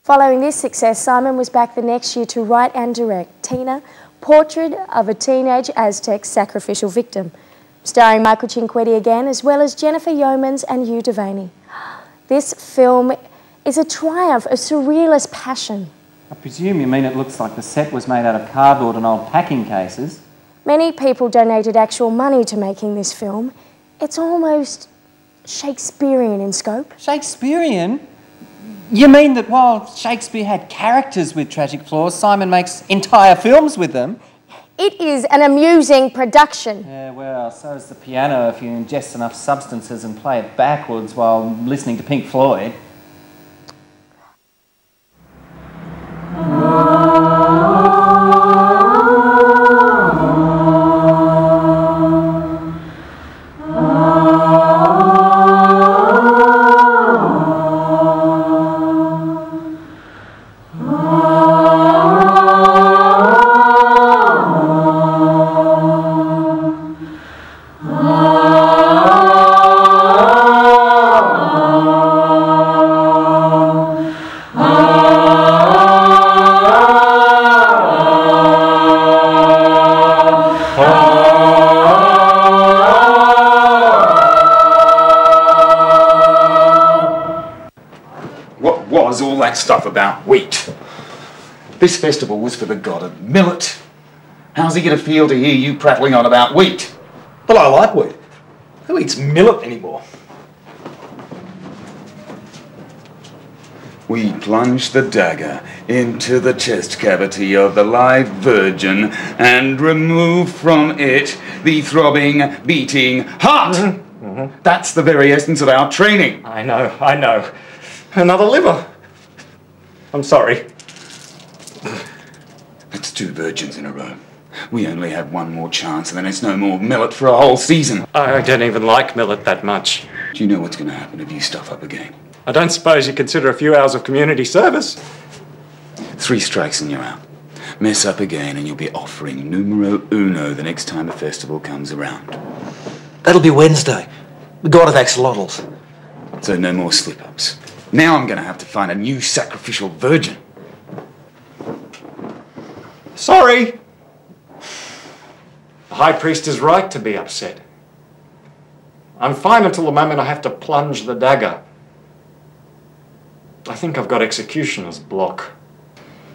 Following this success, Simon was back the next year to write and direct Tina, Portrait of a Teenage Aztec Sacrificial Victim, starring Michael Cinquetti again, as well as Jennifer Yeomans and Hugh Devaney. This film is a triumph of surrealist passion. I presume you mean it looks like the set was made out of cardboard and old packing cases? Many people donated actual money to making this film. It's almost Shakespearean in scope. Shakespearean? You mean that while Shakespeare had characters with tragic flaws, Simon makes entire films with them? It is an amusing production. Yeah, well, so is the piano if you ingest enough substances and play it backwards while listening to Pink Floyd. What was all that stuff about wheat? This festival was for the God of Millet. How's he going to feel to hear you prattling on about wheat? But I like wheat. Who eats millet anymore? We plunge the dagger into the chest cavity of the live virgin and remove from it the throbbing, beating heart. That's the very essence of our training. I know. Another liver. I'm sorry. That's 2 virgins in a row. We only have one more chance and then it's no more millet for a whole season. I don't even like millet that much. Do you know what's going to happen if you stuff up again? I don't suppose you consider a few hours of community service? 3 strikes and you're out. Mess up again and you'll be offering numero uno the next time a festival comes around. That'll be Wednesday. The God of Axolotls. So no more slip-ups. Now I'm going to have to find a new sacrificial virgin. Sorry. The High Priest is right to be upset. I'm fine until the moment I have to plunge the dagger. I think I've got executioner's block.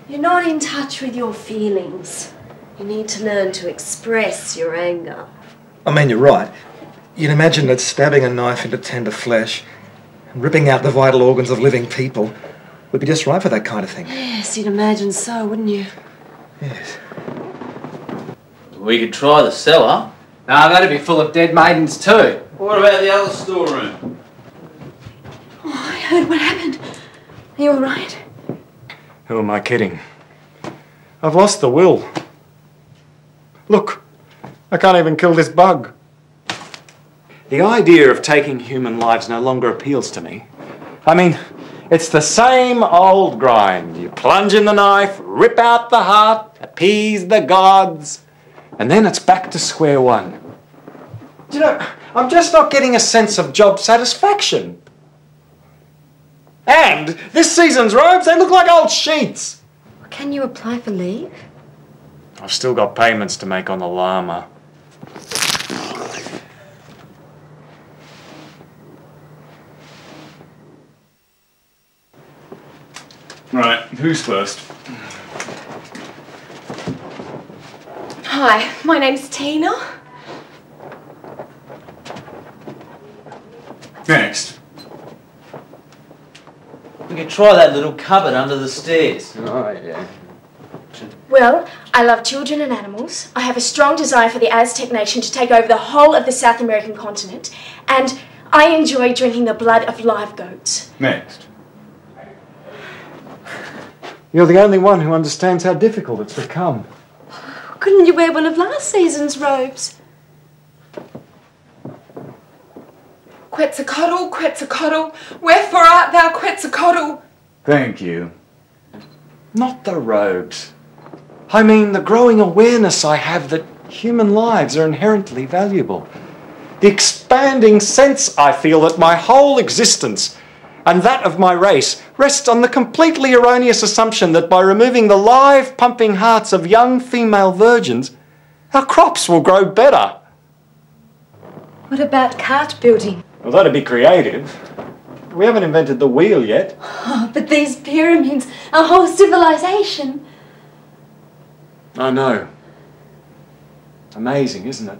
You're not in touch with your feelings. You need to learn to express your anger. I mean, you're right. You'd imagine that stabbing a knife into tender flesh and ripping out the vital organs of living people would be just right for that kind of thing. Yes, you'd imagine so, wouldn't you? Yes. We could try the cellar. No, that'd be full of dead maidens too. What about the other storeroom? Oh, I heard what happened. Are you all right? Who am I kidding? I've lost the will. Look, I can't even kill this bug. The idea of taking human lives no longer appeals to me. I mean, it's the same old grind. You plunge in the knife, rip out the heart, appease the gods, and then it's back to square one. Do you know, I'm just not getting a sense of job satisfaction. And this season's robes, they look like old sheets. Can you apply for leave? I've still got payments to make on the llama. Right, who's first? Hi, my name's Tina. Next. We could try that little cupboard under the stairs. Oh, yeah. Well, I love children and animals. I have a strong desire for the Aztec nation to take over the whole of the South American continent. And I enjoy drinking the blood of live goats. Next. You're the only one who understands how difficult it's become. Couldn't you wear one of last season's robes? Quetzalcoatl, Quetzalcoatl, wherefore art thou, Quetzalcoatl? Thank you. Not the robes. I mean the growing awareness I have that human lives are inherently valuable. The expanding sense I feel that my whole existence and that of my race rests on the completely erroneous assumption that by removing the live pumping hearts of young female virgins, our crops will grow better. What about cart building? Well, that'd be creative. We haven't invented the wheel yet. Oh, but these pyramids, a whole civilization. I know. Amazing, isn't it?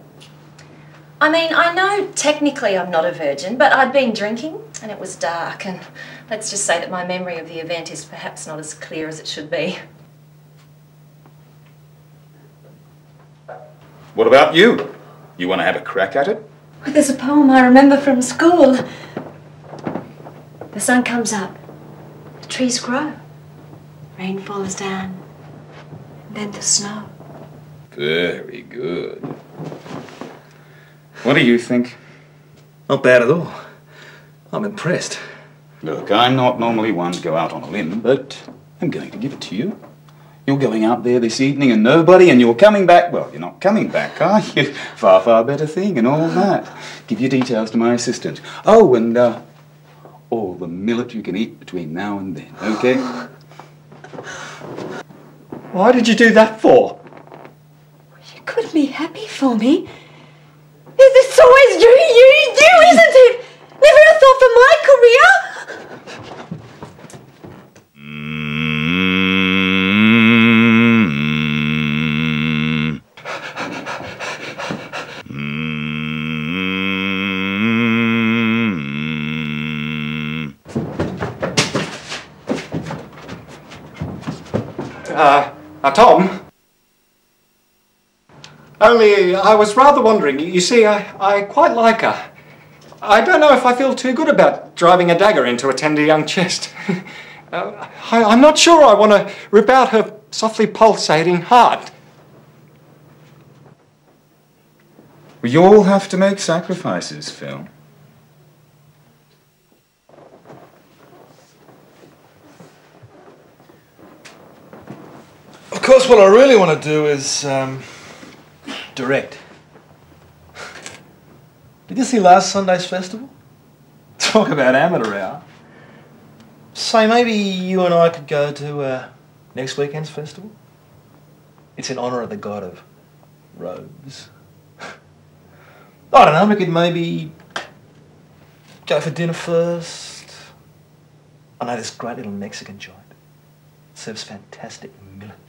I mean, I know technically I'm not a virgin, but I'd been drinking and it was dark, and let's just say that my memory of the event is perhaps not as clear as it should be. What about you? You want to have a crack at it? Well, there's a poem I remember from school. The sun comes up, the trees grow, rain falls down, and then the snow. Very good. What do you think? Not bad at all. I'm impressed. Look, I'm not normally one to go out on a limb, but I'm going to give it to you. You're going out there this evening and nobody, and you're coming back. Well, you're not coming back, are you? Far, far better thing and all that. Give your details to my assistant. Oh, and all the millet you can eat between now and then, okay? Why did you do that for? You couldn't be happy for me. It's always you, isn't it? Never a thought for my career. Tom? Only I was rather wondering. You see, I quite like her. I don't know if I feel too good about driving a dagger into a tender young chest. I'm not sure I want to rip out her softly pulsating heart. We all have to make sacrifices, Phil. Of course, what I really want to do is direct. Did you see last Sunday's festival? Talk about amateur hour. So maybe you and I could go to next weekend's festival? It's in honour of the god of robes. I don't know, we could maybe go for dinner first. I know this great little Mexican joint. Serves fantastic millet.